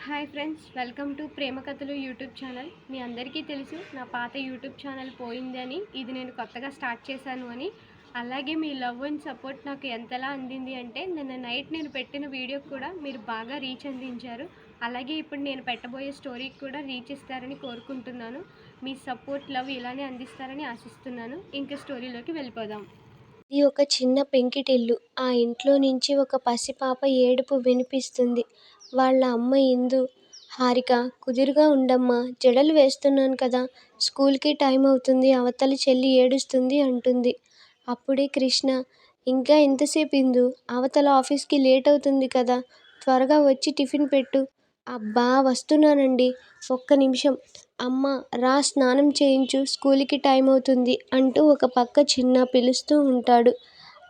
Hi friends, welcome to ప్రేమ కథలు YouTube channel. మీ అందరికీ తెలుసు నా పాత యూట్యూబ్ ఛానల్ పోయింది అని, ఇది నేను కొత్తగా స్టార్ట్ చేశాను అని. అలాగే మీ లవ్ అండ్ సపోర్ట్ నాకు ఎంతలా అందింది అంటే, నిన్న నైట్ నేను పెట్టిన వీడియోకి కూడా మీరు బాగా రీచ్ అందించారు. అలాగే ఇప్పుడు నేను పెట్టబోయే స్టోరీకి కూడా రీచ్ ఇస్తారని కోరుకుంటున్నాను. మీ సపోర్ట్, లవ్ ఇలానే అందిస్తారని ఆశిస్తున్నాను. ఇంకా స్టోరీలోకి వెళ్ళిపోదాం. ఇది ఒక చిన్న పెంకిటిల్లు. ఆ ఇంట్లో నుంచి ఒక పసిపాప ఏడుపు వినిపిస్తుంది. వాళ్ళ అమ్మ ఇందు, హారిక, కుదురుగా ఉండమ్మా, జడలు వేస్తున్నాను కదా, స్కూల్కి టైం అవుతుంది, అవతలి చెల్లి ఏడుస్తుంది అంటుంది. అప్పుడే కృష్ణ, ఇంకా ఎంతసేపు ఇందు, అవతల ఆఫీస్కి లేట్ అవుతుంది కదా, త్వరగా వచ్చి టిఫిన్ పెట్టు. అబ్బా వస్తున్నానండి, ఒక్క నిమిషం. అమ్మ రా, స్నానం చేయించు, స్కూల్కి టైం అవుతుంది అంటూ ఒక పక్క చిన్న పిలుస్తూ ఉంటాడు.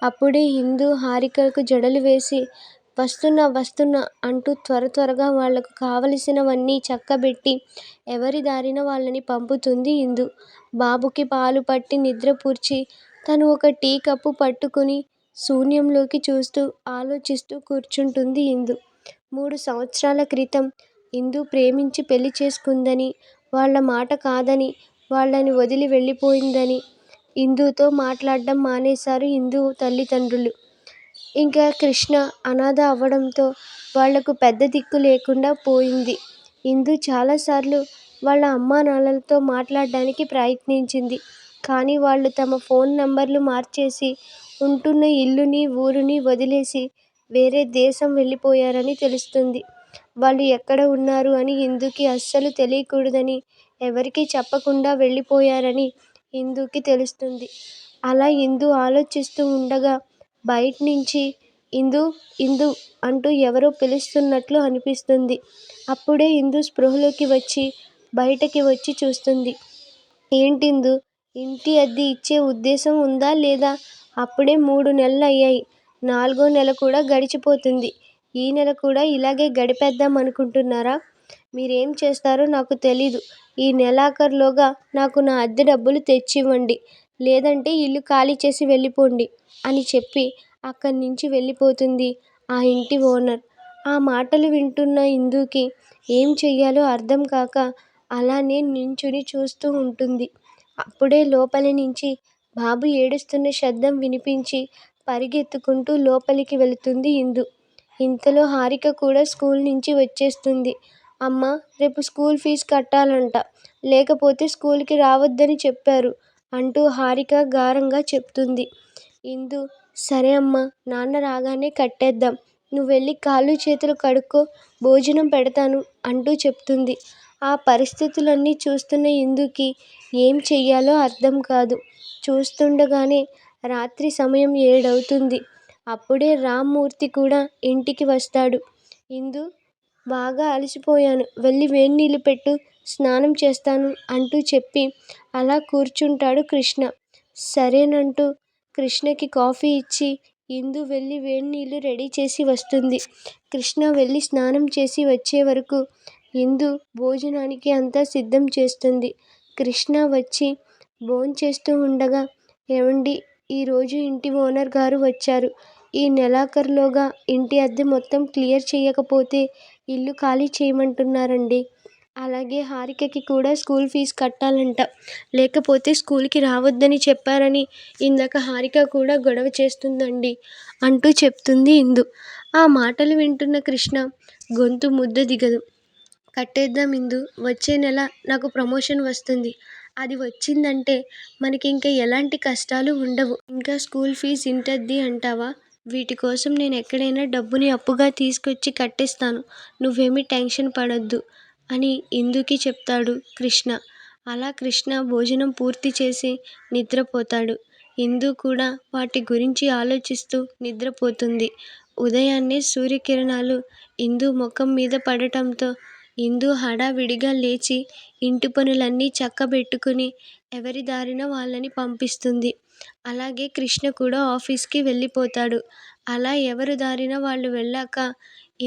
అప్పుడే ఇందు హారికకు జడలు వేసి వస్తున్నా వస్తున్నా అంటూ త్వరగా వాళ్లకు కావలసినవన్నీ చక్కబెట్టి ఎవరి దారిన వాళ్ళని పంపుతుంది ఇందు. బాబుకి పాలు పట్టి నిద్రపూర్చి తను ఒక టీ కప్పు పట్టుకుని శూన్యంలోకి చూస్తూ ఆలోచిస్తూ కూర్చుంటుంది ఇందు. 3 సంవత్సరాల క్రితం ఇందు ప్రేమించి పెళ్లి చేసుకుందని, వాళ్ళ మాట కాదని వాళ్ళని వదిలి వెళ్ళిపోయిందని ఇందుతో మాట్లాడడం మానేశారు ఇందు తల్లిదండ్రులు. ఇంకా కృష్ణ అనాథ అవ్వడంతో వాళ్లకు పెద్ద దిక్కు లేకుండా పోయింది. ఇందు చాలాసార్లు వాళ్ళ అమ్మానాన్నలతో మాట్లాడడానికి ప్రయత్నించింది. కానీ వాళ్ళు తమ ఫోన్ నంబర్లు మార్చేసి, ఉంటున్న ఇల్లుని ఊరుని వదిలేసి వేరే దేశం వెళ్ళిపోయారని తెలుస్తుంది. వాళ్ళు ఎక్కడ ఉన్నారు అని ఇందుకి అస్సలు తెలియకూడదని ఎవరికీ చెప్పకుండా వెళ్ళిపోయారని ఇందుకి తెలుస్తుంది. అలా ఇందు ఆలోచిస్తూ ఉండగా బయట్నుంచి ఇందు ఇందు అంటూ ఎవరో పిలుస్తున్నట్లు అనిపిస్తుంది. అప్పుడే ఇందు స్పృహలోకి వచ్చి బయటకి వచ్చి చూస్తుంది. ఏంటిందు, ఇంటి అద్దె ఇచ్చే ఉద్దేశం ఉందా లేదా? అప్పుడే 3 నెలలయ్యాయి. 4వ నెల కూడా గడిచిపోతుంది. ఈ నెల కూడా ఇలాగే గడిపేద్దాం అనుకుంటున్నారా? మీరేం చేస్తారో నాకు తెలీదు. ఈ నెలాఖరులోగా నాకు నా అద్దె డబ్బులు తెచ్చివ్వండి, లేదంటే ఇల్లు ఖాళీ చేసి వెళ్ళిపోండి అని చెప్పి అక్కడి నుంచి వెళ్ళిపోతుంది ఆ ఇంటి ఓనర్. ఆ మాటలు వింటున్న ఇందుకి ఏం చెయ్యాలో అర్థం కాక అలానే నించుని చూస్తూ ఉంటుంది. అప్పుడే లోపలి నుంచి బాబు ఏడుస్తున్న శబ్దం వినిపించి పరిగెత్తుకుంటూ లోపలికి వెళుతుంది ఇందు. ఇంతలో హారిక కూడా స్కూల్ నుంచి వచ్చేస్తుంది. అమ్మా, రేపు స్కూల్ ఫీజు కట్టాలంట, లేకపోతే స్కూల్కి రావద్దని చెప్పారు అంటూ హారిక గారంగా చెప్తుంది. ఇందు, సరే అమ్మా, నాన్న రాగానే కట్టేద్దాం, నువ్వెళ్ళి కాళ్ళు చేతులు కడుక్కో, భోజనం పెడతాను అంటూ చెప్తుంది. ఆ పరిస్థితులన్నీ చూస్తున్న ఇందుకి ఏం చెయ్యాలో అర్థం కాదు. చూస్తుండగానే రాత్రి సమయం 7 అవుతుంది. అప్పుడే రామ్మూర్తి కూడా ఇంటికి వస్తాడు. ఇందు, బాగా అలసిపోయాను, వెళ్ళి వేడినీళ్ళు పెట్టు, స్నానం చేస్తాను అంటూ చెప్పి అలా కూర్చుంటాడు కృష్ణ. సరేనంటూ కృష్ణకి కాఫీ ఇచ్చి ఇందు వెళ్ళి వేడినీళ్ళు రెడీ చేసి వస్తుంది. కృష్ణ వెళ్ళి స్నానం చేసి వచ్చే వరకు ఇందు భోజనానికి అంతా సిద్ధం చేస్తుంది. కృష్ణ వచ్చి భోంచేస్తూ ఉండగా, ఏవండీ, ఈరోజు ఇంటి ఓనర్ గారు వచ్చారు. ఈ నెలాఖరులోగా ఇంటి అద్దె మొత్తం క్లియర్ చేయకపోతే ఇల్లు ఖాళీ చేయమంటున్నారండి. అలాగే హారికకి కూడా స్కూల్ ఫీజు కట్టాలంట, లేకపోతే స్కూల్కి రావద్దని చెప్పారని ఇందాక హారిక కూడా గొడవ చేస్తుందండి అంటూ చెప్తుంది ఇందు. ఆ మాటలు వింటున్న కృష్ణ గొంతు ముద్ద దిగదు. కట్టేద్దాం ఇందు, వచ్చే నెల నాకు ప్రమోషన్ వస్తుంది. అది వచ్చిందంటే మనకి ఇంకా ఎలాంటి కష్టాలు ఉండవు. ఇంకా స్కూల్ ఫీజు ఇంటద్దె అంటావా? వీటి కోసం నేను ఎక్కడైనా డబ్బుని అప్పుగా తీసుకొచ్చి కట్టేస్తాను, నువ్వేమీ టెన్షన్ పడొద్దు అని ఇందుకి చెప్తాడు కృష్ణ. అలా కృష్ణ భోజనం పూర్తి చేసి నిద్రపోతాడు. ఇందు కూడా వాటి గురించి ఆలోచిస్తూ నిద్రపోతుంది. ఉదయాన్నే సూర్యకిరణాలు ఇందు ముఖం మీద పడటంతో ఇందు హడావిడిగా లేచి ఇంటి పనులన్నీ చక్కబెట్టుకుని ఎవరి దారిన వాళ్ళని పంపిస్తుంది. అలాగే కృష్ణ కూడా ఆఫీస్కి వెళ్ళిపోతాడు. అలా ఎవరి దారిన వాళ్ళు వెళ్ళాక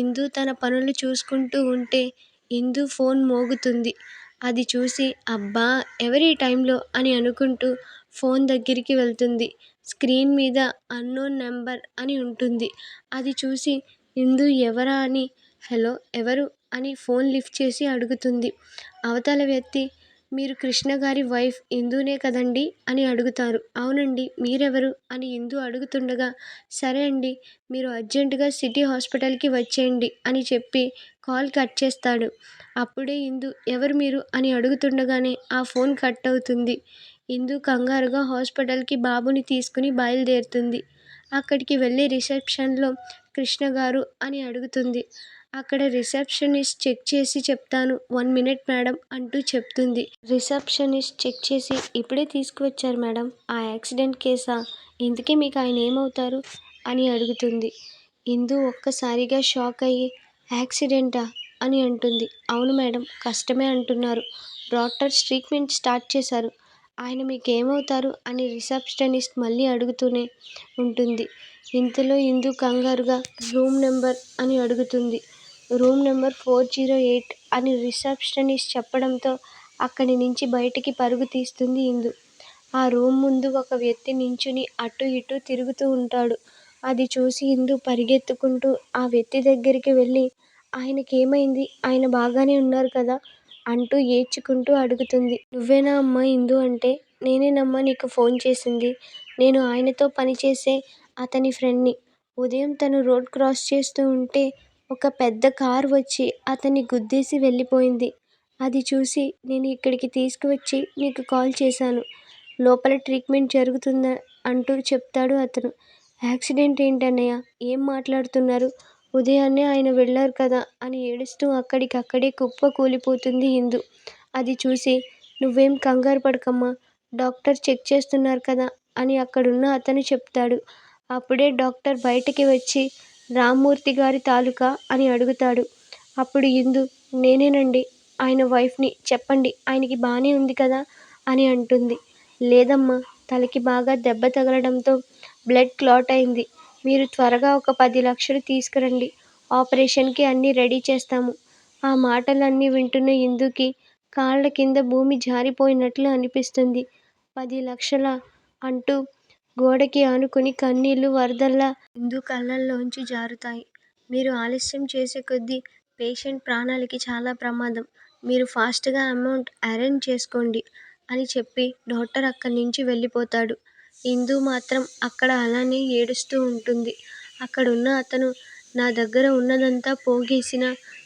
ఇందు తన పనులు చూసుకుంటూ ఉంటే ఇందు ఫోన్ మోగుతుంది. అది చూసి అబ్బా, ఎవరి టైంలో అని అనుకుంటూ ఫోన్ దగ్గరికి వెళ్తుంది. స్క్రీన్ మీద అన్నోన్ నెంబర్ అని ఉంటుంది. అది చూసి ఇందు ఎవరా అని, హలో ఎవరు అని ఫోన్ లిఫ్ట్ చేసి అడుగుతుంది. అవతల వ్యక్తి మీరు కృష్ణ గారి వైఫ్ ఇందూనే కదండి అని అడుగుతారు. అవునండి, మీరెవరు అని ఇందు అడుగుతుండగా సరే అండి, మీరు అర్జెంటుగా సిటీ హాస్పిటల్కి వచ్చేయండి అని చెప్పి కాల్ కట్ చేస్తాడు. అప్పుడే ఇందు ఎవరు మీరు అని అడుగుతుండగానే ఆ ఫోన్ కట్ అవుతుంది. ఇందు కంగారుగా హాస్పిటల్కి బాబుని తీసుకుని బయలుదేరుతుంది. అక్కడికి వెళ్ళి రిసెప్షన్లో కృష్ణ గారు అని అడుగుతుంది. అక్కడ రిసెప్షనిస్ట్ చెక్ చేసి చెప్తాను 1 మినిట్ మేడం అంటూ చెప్తుంది. రిసెప్షనిస్ట్ చెక్ చేసి ఇప్పుడే తీసుకువచ్చారు మేడం. ఆ యాక్సిడెంట్ కేసా? ఇంతకీ మీకు ఆయన ఏమవుతారు అని అడుగుతుంది. ఇందు ఒక్కసారిగా షాక్ అయ్యి యాక్సిడెంటా అని అంటుంది. అవును మేడం, కష్టమే అంటున్నారు. డాక్టర్స్ ట్రీట్మెంట్ స్టార్ట్ చేశారు. ఆయన మీకేమవుతారు అని రిసెప్షనిస్ట్ మళ్ళీ అడుగుతూనే ఉంటుంది. ఇంతలో ఇందు కంగారుగా రూమ్ నెంబర్ అని అడుగుతుంది. రూమ్ నెంబర్ 408 అని రిసెప్షనిస్ట్ చెప్పడంతో అక్కడి నుంచి బయటికి పరుగు తీస్తుంది ఇందు. ఆ రూమ్ ముందు ఒక వ్యక్తి నించుని అటూ ఇటూ తిరుగుతూ ఉంటాడు. అది చూసి ఇందు పరిగెత్తుకుంటూ ఆ వ్యక్తి దగ్గరికి వెళ్ళి ఆయనకేమైంది? ఆయన బాగానే ఉన్నారు కదా అంటూ ఏడ్చుకుంటూ అడుగుతుంది. నువ్వేనా అమ్మా ఇందు అంటే నేనేనమ్మా నీకు ఫోన్ చేసింది. నేను ఆయనతో పనిచేసే అతని ఫ్రెండ్ని. ఉదయం తను రోడ్ క్రాస్ చేస్తూ ఉంటే ఒక పెద్ద కారు వచ్చి అతన్ని గుద్దేసి వెళ్ళిపోయింది. అది చూసి నేను ఇక్కడికి తీసుకువచ్చి నీకు కాల్ చేశాను. లోపల ట్రీట్మెంట్ జరుగుతుందా అంటూ చెప్తాడు అతను. యాక్సిడెంట్ ఏంటన్నయ్య? ఏం మాట్లాడుతున్నారు? ఉదయాన్నే ఆయన వెళ్ళారు కదా అని ఏడుస్తూ అక్కడికక్కడే కుప్ప కూలిపోతుంది ఇందు. అది చూసి నువ్వేం కంగారు పడకమ్మా, డాక్టర్ చెక్ చేస్తున్నారు కదా అని అక్కడున్న అతను చెప్తాడు. అప్పుడే డాక్టర్ బయటికి వచ్చి రామ్మూర్తి గారి తాలూకా అని అడుగుతాడు. అప్పుడు ఇందు నేనేనండి ఆయన వైఫ్ని, చెప్పండి ఆయనకి బాగానే ఉంది కదా అని అంటుంది. లేదమ్మా, తలకి బాగా దెబ్బ తగలడంతో బ్లడ్ క్లాట్ అయింది. మీరు త్వరగా ఒక 10 లక్షలు తీసుకురండి, ఆపరేషన్కి అన్నీ రెడీ చేస్తాము. ఆ మాటలన్నీ వింటున్న ఇందుకి కాళ్ళ కింద భూమి జారిపోయినట్లు అనిపిస్తుంది. 10 లక్షలా అంటూ గోడకి ఆనుకుని కన్నీళ్లు వరదల్లా ఇందు కళ్ళల్లోంచి జారుతాయి. మీరు ఆలస్యం చేసే కొద్దీ పేషెంట్ ప్రాణాలకి చాలా ప్రమాదం. మీరు ఫాస్ట్గా అమౌంట్ అరేంజ్ చేసుకోండి అని చెప్పి డాక్టర్ అక్కడి నుంచి వెళ్ళిపోతాడు. ఇందు మాత్రం అక్కడ అలానే ఏడుస్తూ ఉంటుంది. అక్కడున్న అతను నా దగ్గర ఉన్నదంతా పోగేసిన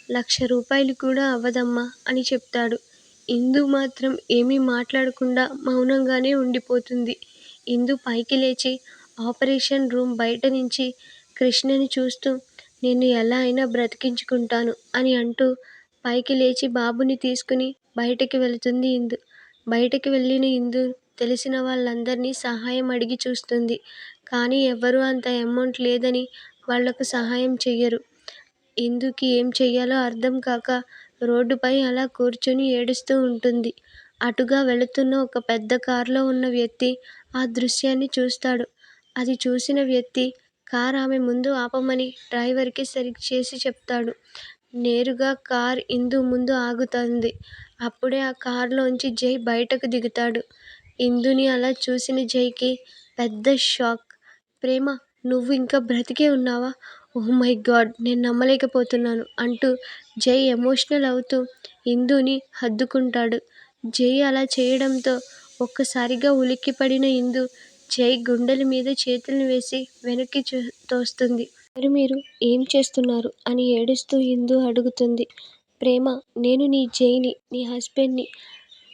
1,00,000 రూపాయలు కూడా అవ్వదమ్మా అని చెప్తాడు. ఇందు మాత్రం ఏమీ మాట్లాడకుండా మౌనంగానే ఉండిపోతుంది. ఇందు పైకి లేచి ఆపరేషన్ రూమ్ బయట నుంచి కృష్ణని చూస్తూ నిన్ను ఎలా అయినా బ్రతికించుకుంటాను అని అంటూ పైకి లేచి బాబుని తీసుకుని బయటకి వెళుతుంది ఇందు. బయటకి వెళ్ళిన ఇందు తెలిసిన వాళ్ళందరినీ సహాయం అడిగి చూస్తుంది. కానీ ఎవ్వరూ అంత అమౌంట్ లేదని వాళ్లకు సహాయం చెయ్యరు. ఇందుకి ఏం చెయ్యాలో అర్థం కాక రోడ్డుపై అలా కూర్చుని ఏడుస్తూ ఉంటుంది. అటుగా వెళుతున్న ఒక పెద్ద కారులో ఉన్న వ్యక్తి ఆ దృశ్యాన్ని చూస్తాడు. అది చూసిన వ్యక్తి కార్ ఆమె ముందు ఆపమని డ్రైవర్కి సరిచేసి చెప్తాడు. నేరుగా కార్ ఇందు ముందు ఆగుతుంది. అప్పుడే ఆ కారులోంచి జై బయటకు దిగుతాడు. ఇందుని అలా చూసిన జైకి పెద్ద షాక్. ప్రేమ, నువ్వు ఇంకా బ్రతికే ఉన్నావా? ఓహ్ మై గాడ్, నేను నమ్మలేకపోతున్నాను అంటూ జై ఎమోషనల్ అవుతూ ఇందుని హత్తుకుంటాడు. జై అలా చేయడంతో ఒక్కసారిగా ఉలిక్కిపడిన ఇందు జై గుండెల మీద చేతుల్ని వేసి వెనక్కి తోస్తుంది. మరి మీరు ఏం చేస్తున్నారు అని ఏడుస్తూ ఇందు అడుగుతుంది. ప్రేమ, నేను నీ జైని, నీ హస్బెండ్ని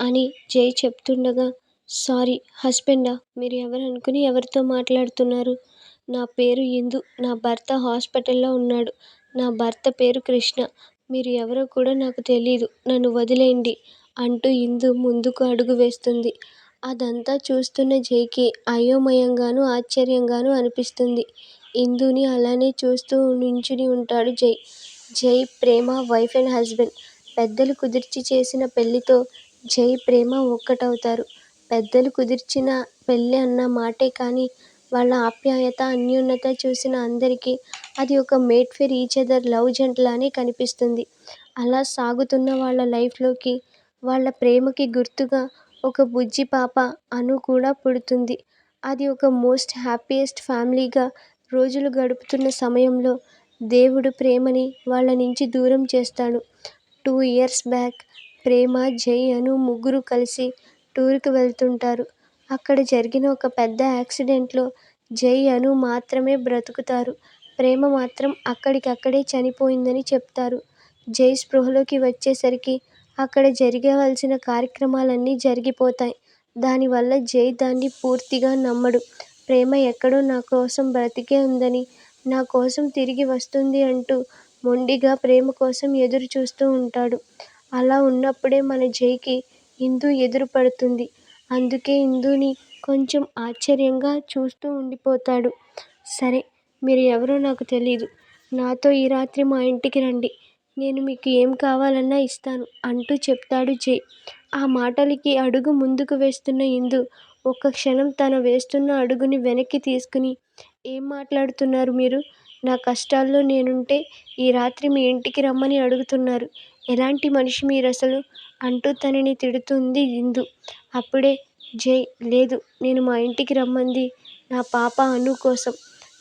అని జై చెప్తుండగా సారీ హస్బెండా, మీరు ఎవరనుకుని ఎవరితో మాట్లాడుతున్నారు? నా పేరు ఇందు, నా భర్త హాస్పిటల్లో ఉన్నాడు. నా భర్త పేరు కృష్ణ. మీరు ఎవరో కూడా నాకు తెలీదు, నన్ను వదిలేయండి అంటూ ఇందు ముందుకు అడుగు వేస్తుంది. అదంతా చూస్తున్న జైకి అయోమయంగానూ ఆశ్చర్యంగానూ అనిపిస్తుంది. ఇందుని అలానే చూస్తూ నించుని ఉంటాడు జై. జై, ప్రేమ వైఫ్ అండ్ హస్బెండ్. పెద్దలు కుదిర్చి చేసిన పెళ్లితో జై, ప్రేమ ఒక్కటవుతారు. పెద్దలు కుదిర్చిన పెళ్లి అన్న మాటే కానీ వాళ్ళ ఆప్యాయత, అన్యోన్యత చూసిన అందరికీ అది ఒక made for each other love జంటలానే కనిపిస్తుంది. అలా సాగుతున్న వాళ్ళ లైఫ్లోకి వాళ్ళ ప్రేమకి గుర్తుగా ఒక బుజ్జి పాప అను కూడా పుడుతుంది. అది ఒక మోస్ట్ హ్యాపీయెస్ట్ ఫ్యామిలీగా రోజులు గడుపుతున్న సమయంలో దేవుడు ప్రేమని వాళ్ళ నుంచి దూరం చేస్తాడు. 2 ఇయర్స్ బ్యాక్ ప్రేమ, జై, అను ముగ్గురు కలిసి టూర్కి వెళ్తుంటారు. అక్కడ జరిగిన ఒక పెద్ద యాక్సిడెంట్లో జై, అను మాత్రమే బ్రతుకుతారు. ప్రేమ మాత్రం అక్కడికక్కడే చనిపోయిందని చెప్తారు. జై స్పృహలోకి వచ్చేసరికి అక్కడ జరగవలసిన కార్యక్రమాలన్నీ జరిగిపోతాయి. దానివల్ల జై దాన్ని పూర్తిగా నమ్మడు. ప్రేమ ఎక్కడో నా కోసం బ్రతికే ఉందని, నా కోసం తిరిగి వస్తుంది అంటూ మొండిగా ప్రేమ కోసం ఎదురు చూస్తూ ఉంటాడు. అలా ఉన్నప్పుడే మన జైకి ఇందు ఎదురుపడుతుంది. అందుకే ఇందుని కొంచెం ఆశ్చర్యంగా చూస్తూ ఉండిపోతాడు. సరే, మీరు ఎవరో నాకు తెలీదు. నాతో ఈ రాత్రి మా ఇంటికి రండి. నేను మీకు ఏం కావాలన్నా ఇస్తాను అంటూ చెప్తాడు జై. ఆ మాటలకి అడుగు ముందుకు వేస్తున్న ఇందు ఒక్క క్షణం తన వేస్తున్న అడుగుని వెనక్కి తీసుకుని, ఏం మాట్లాడుతున్నారు మీరు? నా కష్టాల్లో నేనుంటే ఈ రాత్రి మీ ఇంటికి రమ్మని అడుగుతున్నారు. ఎలాంటి మనిషి మీరసలు? అంటూ తనని తిడుతుంది ఇందు. అప్పుడే జై, లేదు, నేను మా ఇంటికి రమ్మంది నా పాప అను కోసం.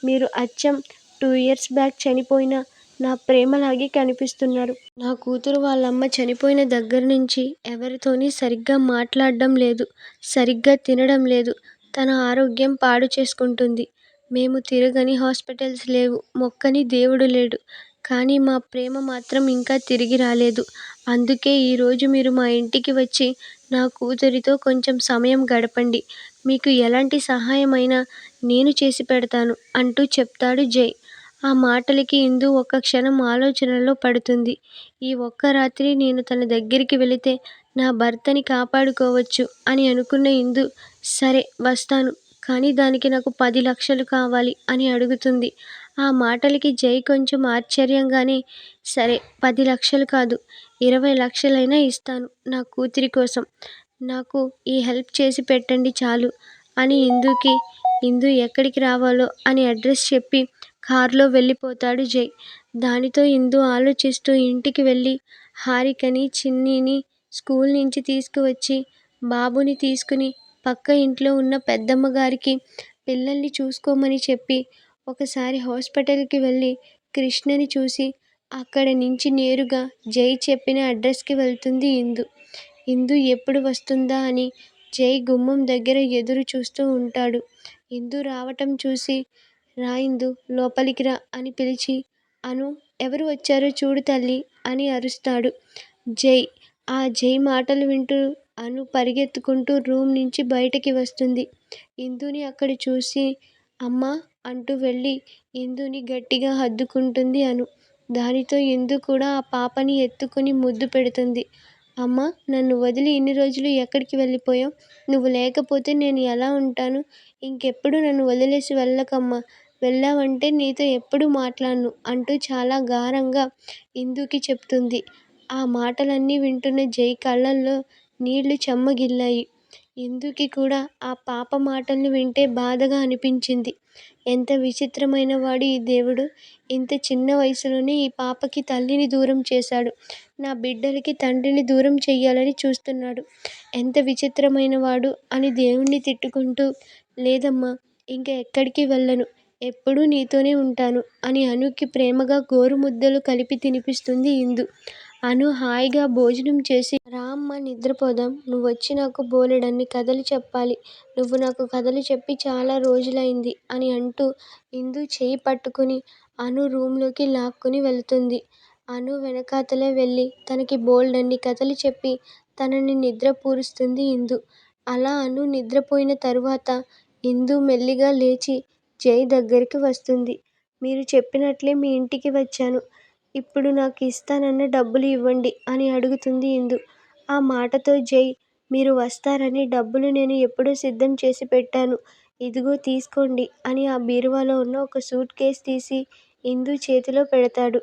మీరు అచ్చం 2 ఇయర్స్ బ్యాక్ చనిపోయిన నా ప్రేమలాగే కనిపిస్తున్నారు. నా కూతురు వాళ్ళమ్మ చనిపోయిన దగ్గర నుంచి ఎవరితోని సరిగ్గా మాట్లాడడం లేదు, సరిగ్గా తినడం లేదు. తన ఆరోగ్యం పాడు చేసుకుంటుంది. మేము తిరగని హాస్పిటల్స్ లేవు, మొక్కని దేవుడు లేడు. కానీ మా ప్రేమ మాత్రం ఇంకా తిరిగి రాలేదు. అందుకే ఈరోజు మీరు మా ఇంటికి వచ్చి నా కూతురితో కొంచెం సమయం గడపండి. మీకు ఎలాంటి సహాయమైనా నేను చేసి పెడతాను అంటూ చెప్తాడు జై. ఆ మాటలకి ఇందు ఒక్క క్షణం ఆలోచనలో పడుతుంది. ఈ ఒక్క రాత్రి నేను తన దగ్గరికి వెళితే నా భర్తని కాపాడుకోవచ్చు అని అనుకున్న ఇందు, సరే వస్తాను, కానీ దానికి నాకు 10 లక్షలు కావాలి అని అడుగుతుంది. ఆ మాటలకి జై కొంచెం ఆశ్చర్యంగానే, సరే 10 లక్షలు కాదు, 20 లక్షలైనా ఇస్తాను నా కూతురి కోసం. నాకు ఈ హెల్ప్ చేసి పెట్టండి చాలు అని ఇందు ఎక్కడికి రావాలో అని అడ్రస్ చెప్పి కారులో వెళ్ళిపోతాడు జై. దానితో ఇందు ఆలోచిస్తూ ఇంటికి వెళ్ళి హారికని, చిన్నిని స్కూల్ నుంచి తీసుకువచ్చి బాబుని తీసుకుని పక్క ఇంట్లో ఉన్న పెద్దమ్మ గారికి పిల్లల్ని చూసుకోమని చెప్పి ఒకసారి హాస్పిటల్కి వెళ్ళి కృష్ణని చూసి అక్కడి నుంచి నేరుగా జై చెప్పిన అడ్రస్కి వెళ్తుంది ఇందు. ఇందు ఎప్పుడు వస్తుందా అని జై గుమ్మం దగ్గర ఎదురు చూస్తూ ఉంటాడు. ఇందు రావటం చూసి, రా ఇందు, లోపలికి రా అని పిలిచి, అను, ఎవరు వచ్చారో చూడు తల్లి అని అరుస్తాడు జై. ఆ జై మాటలు వింటూ అను పరిగెత్తుకుంటూ రూమ్ నుంచి బయటకి వస్తుంది. ఇందుని అక్కడ చూసి అమ్మా అంటూ వెళ్ళి ఇందుని గట్టిగా హత్తుకుంటుంది అను. దానితో ఇందు కూడా ఆ పాపని ఎత్తుకుని ముద్దు పెడుతుంది. అమ్మా, నన్ను వదిలి ఇన్ని రోజులు ఎక్కడికి వెళ్ళిపోయావు? నువ్వు లేకపోతే నేను ఎలా ఉంటాను? ఇంకెప్పుడు నన్ను వదిలేసి వెళ్ళకమ్మా. వెళ్ళావంటే నీతో ఎప్పుడూ మాట్లాడను అంటూ చాలా గారంగా ఇందుకి చెప్తుంది. ఆ మాటలన్నీ వింటున్న జై కళ్ళల్లో నీళ్లు చెమ్మగిల్లాయి. ఇందుకి కూడా ఆ పాప మాటల్ని వింటే బాధగా అనిపించింది. ఎంత విచిత్రమైన వాడు ఈ దేవుడు! ఇంత చిన్న వయసులోనే ఈ పాపకి తల్లిని దూరం చేశాడు. నా బిడ్డలకి తండ్రిని దూరం చెయ్యాలని చూస్తున్నాడు. ఎంత విచిత్రమైన వాడు అని దేవుణ్ణి తిట్టుకుంటూ, లేదమ్మా, ఇంక ఎక్కడికి వెళ్ళను, ఎప్పుడూ నీతోనే ఉంటాను అని అనుకి ప్రేమగా గోరుముద్దలు కలిపి తినిపిస్తుంది ఇందు. అను హాయిగా భోజనం చేసి, రా అమ్మా, నిద్రపోదాం. నువ్వొచ్చి నాకు బోలెడన్ని కథలు చెప్పాలి. నువ్వు నాకు కథలు చెప్పి చాలా రోజులైంది అని అంటూ ఇందు చేయి పట్టుకుని అను రూంలోకి లాక్కుని వెళుతుంది. అను వెనకాతలే వెళ్ళి తనకి బోల్డన్ని కథలు చెప్పి తనని నిద్రపురుస్తుంది ఇందు. అలా అను నిద్రపోయిన తరువాత ఇందు మెల్లిగా లేచి జై దగ్గరికి వస్తుంది. మీరు చెప్పినట్లే మీ ఇంటికి వచ్చాను. ఇప్పుడు నాకు ఇస్తానన్న డబ్బులు ఇవ్వండి అని అడుగుతుంది ఇందు. ఆ మాటతో జై, మీరు వస్తారని డబ్బులు నేను ఎప్పుడో సిద్ధం చేసి పెట్టాను. ఇదిగో తీసుకోండి అని ఆ బీరువాలో ఉన్న ఒక సూట్ కేస్ తీసి ఇందు చేతిలో పెడతాడు.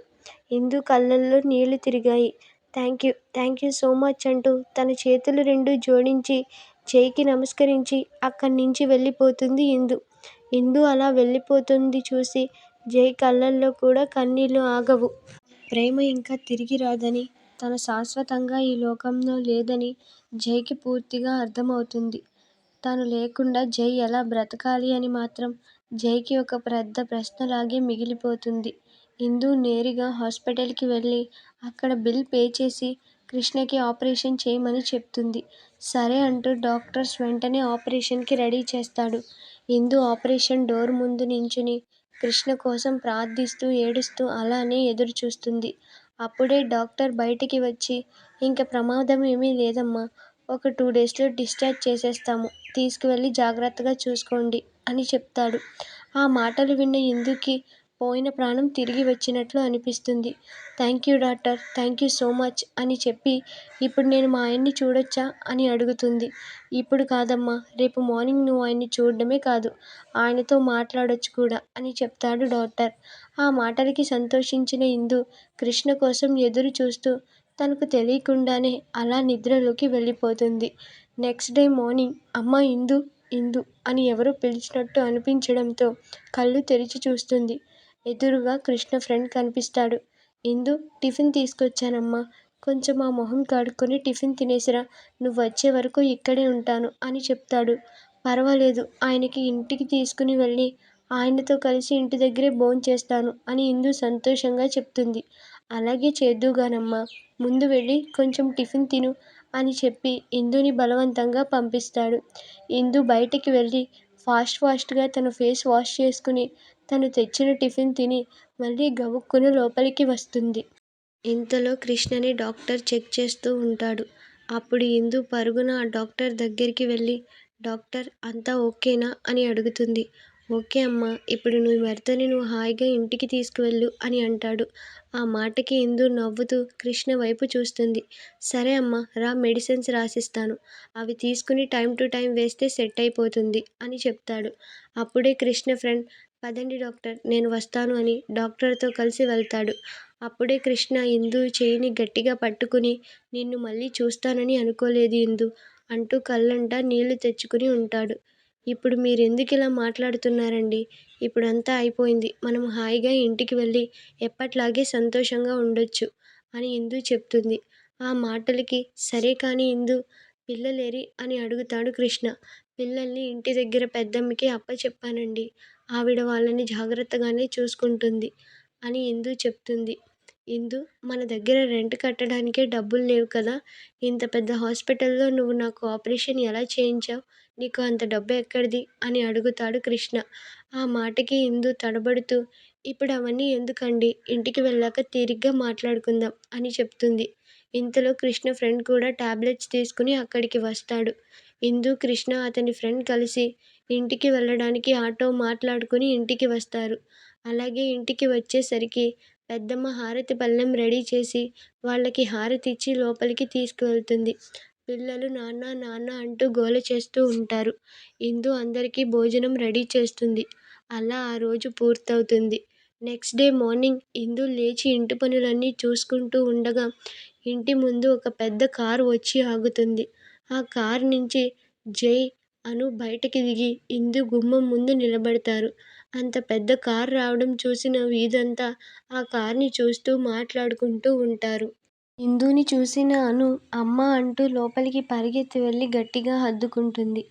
ఇందు కళ్ళల్లో నీళ్లు తిరిగాయి. థ్యాంక్ యూ సో మచ్ అంటూ తన చేతులు రెండు జోడించి జైకి నమస్కరించి అక్కడి నుంచి వెళ్ళిపోతుంది ఇందు. ఇందు అలా వెళ్ళిపోతుంది చూసి జై కళ్ళల్లో కూడా కన్నీళ్లు ఆగవు. ప్రేమ ఇంకా తిరిగి రాదని, తను శాశ్వతంగా ఈ లోకంలో లేదని జైకి పూర్తిగా అర్థమవుతుంది. తను లేకుండా జై ఎలా బ్రతకాలి అని మాత్రం జైకి ఒక పెద్ద ప్రశ్నలాగే మిగిలిపోతుంది. ఇందు నేరుగా హాస్పిటల్కి వెళ్ళి అక్కడ బిల్ పే చేసి కృష్ణకి ఆపరేషన్ చేయమని చెప్తుంది. సరే అంటూ డాక్టర్స్ వెంటనే ఆపరేషన్కి రెడీ చేస్తాడు. ఇందు ఆపరేషన్ డోర్ ముందు నించుని కృష్ణ కోసం ప్రార్థిస్తూ ఏడుస్తూ అలానే ఎదురు చూస్తుంది. అప్పుడే డాక్టర్ బయటికి వచ్చి, ఇంక ప్రమాదం ఏమీ లేదమ్మా, ఒక 2 డేస్లో డిశ్చార్జ్ చేసేస్తాము, తీసుకువెళ్ళి జాగ్రత్తగా చూసుకోండి అని చెప్తాడు. ఆ మాటలు విన్న ఇందుకి పోయిన ప్రాణం తిరిగి వచ్చినట్లు అనిపిస్తుంది. Thank you doctor, thank you so much అని చెప్పి, ఇప్పుడు నేను మా ఆయన్ని చూడొచ్చా అని అడుగుతుంది. ఇప్పుడు కాదమ్మా, రేపు మార్నింగ్ నువ్వు ఆయన్ని చూడడమే కాదు, ఆయనతో మాట్లాడొచ్చు కూడా అని చెప్తాడు డాక్టర్. ఆ మాటలకి సంతోషించిన ఇందు కృష్ణ కోసం ఎదురు చూస్తూ తనకు తెలియకుండానే అలా నిద్రలోకి వెళ్ళిపోతుంది. నెక్స్ట్ డే మార్నింగ్ అమ్మా ఇందు, ఇందు అని ఎవరో పిలిచినట్టు అనిపించడంతో కళ్ళు తెరిచి చూస్తుంది. ఎదురుగా కృష్ణ ఫ్రెండ్ కనిపిస్తాడు. ఇందు, టిఫిన్ తీసుకొచ్చానమ్మా, కొంచెం ఆ మొహం కడుక్కొని టిఫిన్ తినేసిరా, నువ్వు వచ్చే వరకు ఇక్కడే ఉంటాను అని చెప్తాడు. పర్వాలేదు, ఆయనకి ఇంటికి తీసుకుని వెళ్ళి ఆయనతో కలిసి ఇంటి దగ్గరే భోంచేస్తాను అని ఇందు సంతోషంగా చెప్తుంది. అలాగే చేద్దువుగానమ్మా, ముందు వెళ్ళి కొంచెం టిఫిన్ తిను అని చెప్పి ఇందుని బలవంతంగా పంపిస్తాడు. ఇందు బయటికి వెళ్ళి ఫాస్ట్గా తన ఫేస్ వాష్ చేసుకుని తను తెచ్చిన టిఫిన్ తిని మళ్ళీ గబుక్కున లోపలికి వస్తుంది. ఇంతలో కృష్ణని డాక్టర్ చెక్ చేస్తూ ఉంటాడు. అప్పుడు ఇందు పరుగున ఆ డాక్టర్ దగ్గరికి వెళ్ళి, డాక్టర్ అంతా ఓకేనా అని అడుగుతుంది. ఓకే అమ్మా, ఇప్పుడు నీ భర్తని నువ్వు హాయిగా ఇంటికి తీసుకువెళ్ళు అని అంటాడు. ఆ మాటకి ఇందు నవ్వుతూ కృష్ణ వైపు చూస్తుంది. సరే అమ్మా, రా, మెడిసిన్స్ రాసిస్తాను, అవి తీసుకుని టైం టు టైం వేస్తే సెట్ అయిపోతుంది అని చెప్తాడు. అప్పుడే కృష్ణ ఫ్రెండ్, పదండి డాక్టర్, నేను వస్తాను అని డాక్టర్తో కలిసి వెళ్తాడు. అప్పుడే కృష్ణ ఇందు చేయిని గట్టిగా పట్టుకుని, నిన్ను మళ్ళీ చూస్తానని అనుకోలేదు ఇందు అంటూ కళ్ళంటా నీళ్లు తెచ్చుకుని ఉంటాడు. ఇప్పుడు మీరెందుకిలా మాట్లాడుతున్నారండి, ఇప్పుడంతా అయిపోయింది, మనం హాయిగా ఇంటికి వెళ్ళి ఎప్పట్లాగే సంతోషంగా ఉండొచ్చు అని ఇందు చెప్తుంది. ఆ మాటలకి సరే కానీ ఇందు, పిల్లలేరి అని అడుగుతాడు కృష్ణ. పిల్లల్ని ఇంటి దగ్గర పెద్దమ్మకి అప్పచెప్పానండి, ఆవిడ వాళ్ళని జాగ్రత్తగానే చూసుకుంటుంది అని ఇందు చెప్తుంది. ఇందు, మన దగ్గర రెంట్ కట్టడానికే డబ్బులు లేవు కదా, ఇంత పెద్ద హాస్పిటల్లో నువ్వు నాకు ఆపరేషన్ ఎలా చేయించావు, నీకు అంత డబ్బు ఎక్కడిది అని అడుగుతాడు కృష్ణ. ఆ మాటకి ఇందు తడబడుతూ, ఇప్పుడు అవన్నీ ఎందుకండి, ఇంటికి వెళ్ళాక తీరిగ్గా మాట్లాడుకుందాం అని చెప్తుంది. ఇంతలో కృష్ణ ఫ్రెండ్ కూడా టాబ్లెట్స్ తీసుకుని అక్కడికి వస్తాడు. ఇందు, కృష్ణ అతని ఫ్రెండ్ కలిసి ఇంటికి వెళ్ళడానికి ఆటో మాట్లాడుకుని ఇంటికి వస్తారు. అలాగే ఇంటికి వచ్చేసరికి పెద్దమ్మ హారతి పళ్ళెం రెడీ చేసి వాళ్ళకి హారతి ఇచ్చి లోపలికి తీసుకువెళ్తుంది. పిల్లలు నాన్న నాన్న అంటూ గోల చేస్తూ ఉంటారు. ఇందు అందరికీ భోజనం రెడీ చేస్తుంది. అలా ఆ రోజు పూర్తవుతుంది. నెక్స్ట్ డే మార్నింగ్ ఇందు లేచి ఇంటి పనులన్నీ చూసుకుంటూ ఉండగా ఇంటి ముందు ఒక పెద్ద కారు వచ్చి ఆగుతుంది. ఆ కారు నుంచి జై, అను బయటకి దిగి ఇందు గుమ్మం ముందు నిలబడతారు. అంత పెద్ద కారు రావడం చూసిన వీధంతా ఆ కార్ని చూస్తూ మాట్లాడుకుంటూ ఉంటారు. ఇందుని చూసిన అను అమ్మ అంటూ లోపలికి పరిగెత్తి వెళ్ళి గట్టిగా హత్తుకుంటుంది.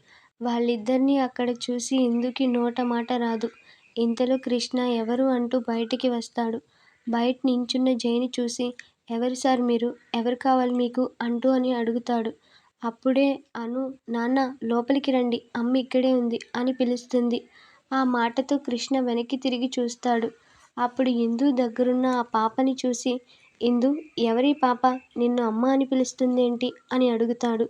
వాళ్ళిద్దరినీ అక్కడ చూసి ఇందుకి నోట మాట రాదు. ఇంతలో కృష్ణ ఎవరు అంటూ బయటికి వస్తాడు. బయట నించున్న జైని చూసి, ఎవరు సార్ మీరు, ఎవరు కావాలి మీకు అంటూ అని అడుగుతాడు. అప్పుడే అను, నాన్న లోపలికి రండి, అమ్మ ఇక్కడే ఉంది అని పిలుస్తుంది. ఆ మాటతో కృష్ణ వెనక్కి తిరిగి చూస్తాడు. అప్పుడు ఇందు దగ్గరున్న ఆ పాపని చూసి, ఇందు, ఎవరీ పాప, నిన్ను అమ్మ అని పిలుస్తుందేంటి అని అడుగుతాడు.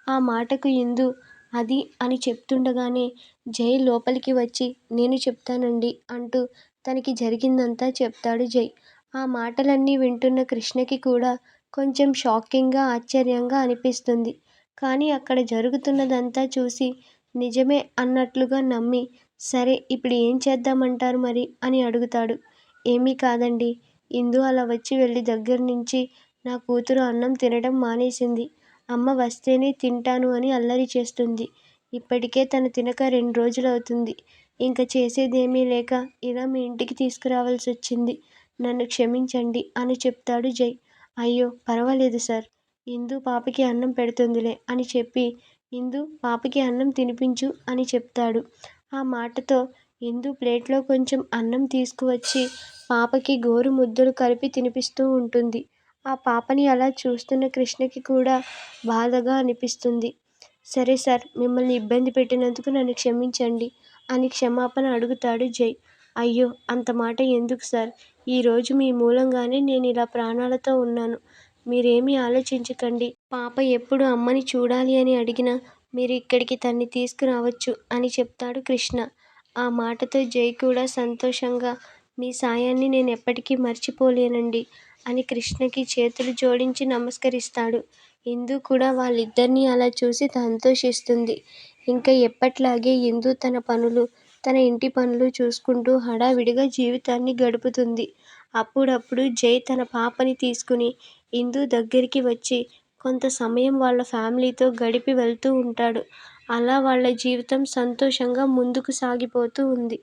ఆ మాటకు ఇందు అది అని చెప్తుండగానే జై లోపలికి వచ్చి, నేను చెప్తానండి అంటూ తనకి జరిగిందంతా చెప్తాడు జై. ఆ మాటలన్నీ వింటున్న కృష్ణకి కూడా కొంచెం షాకింగ్గా ఆశ్చర్యంగా అనిపిస్తుంది. కానీ అక్కడ జరుగుతున్నదంతా చూసి నిజమే అన్నట్లుగా నమ్మి, సరే ఇప్పుడు ఏం చేద్దామంటారు మరి అని అడుగుతాడు. ఏమీ కాదండి, ఇందు అలా వచ్చి వెళ్ళి దగ్గర నుంచి నా కూతురు అన్నం తినడం మానేసింది, అమ్మ వస్తేనే తింటాను అని అల్లరి చేస్తుంది. ఇప్పటికే తను తినక 2 రోజులవుతుంది. ఇంక చేసేదేమీ లేక ఇలా మీ ఇంటికి తీసుకురావాల్సి వచ్చింది, నన్ను క్షమించండి అని చెప్తాడు జై. అయ్యో పర్వాలేదు సార్, ఇందు పాపకి అన్నం పెడుతుందిలే అని చెప్పి, ఇందు పాపకి అన్నం తినిపించు అని చెప్తాడు. ఆ మాటతో ఇందు ప్లేట్లో కొంచెం అన్నం తీసుకువచ్చి పాపకి గోరు ముద్దలు కలిపి తినిపిస్తూ ఉంటుంది. ఆ పాపని అలా చూస్తున్న కృష్ణకి కూడా బాధగా అనిపిస్తుంది. సరే సార్, మిమ్మల్ని ఇబ్బంది పెట్టినందుకు నన్ను క్షమించండి అని క్షమాపణ అడుగుతాడు జై. అయ్యో, అంత మాట ఎందుకు సార్? ఈరోజు మీ మూలంగానే నేను ఇలా ప్రాణాలతో ఉన్నాను. మీరేమీ ఆలోచించకండి. పాప ఎప్పుడు అమ్మని చూడాలి అని అడిగినా మీరు ఇక్కడికి తన్ని తీసుకురావచ్చు అని చెప్తాడు కృష్ణ. ఆ మాటతో జై కూడా సంతోషంగా మీ సాయాన్ని నేను ఎప్పటికీ మర్చిపోలేనండి అని కృష్ణకి చేతులు జోడించి నమస్కరిస్తాడు. ఇందు కూడా వాళ్ళిద్దరినీ అలా చూసి సంతోషిస్తుంది. ఇంకా ఎప్పట్లాగే ఇందు తన ఇంటి పనులు చూసుకుంటూ హడావిడిగా జీవితాన్ని గడుపుతుంది. అప్పుడప్పుడు జై తన పాపని తీసుకుని ఇందు దగ్గరికి వచ్చి కొంత సమయం వాళ్ళ ఫ్యామిలీతో గడిపి వెళ్తూ ఉంటాడు. అలా వాళ్ళ జీవితం సంతోషంగా ముందుకు సాగిపోతూ ఉంది.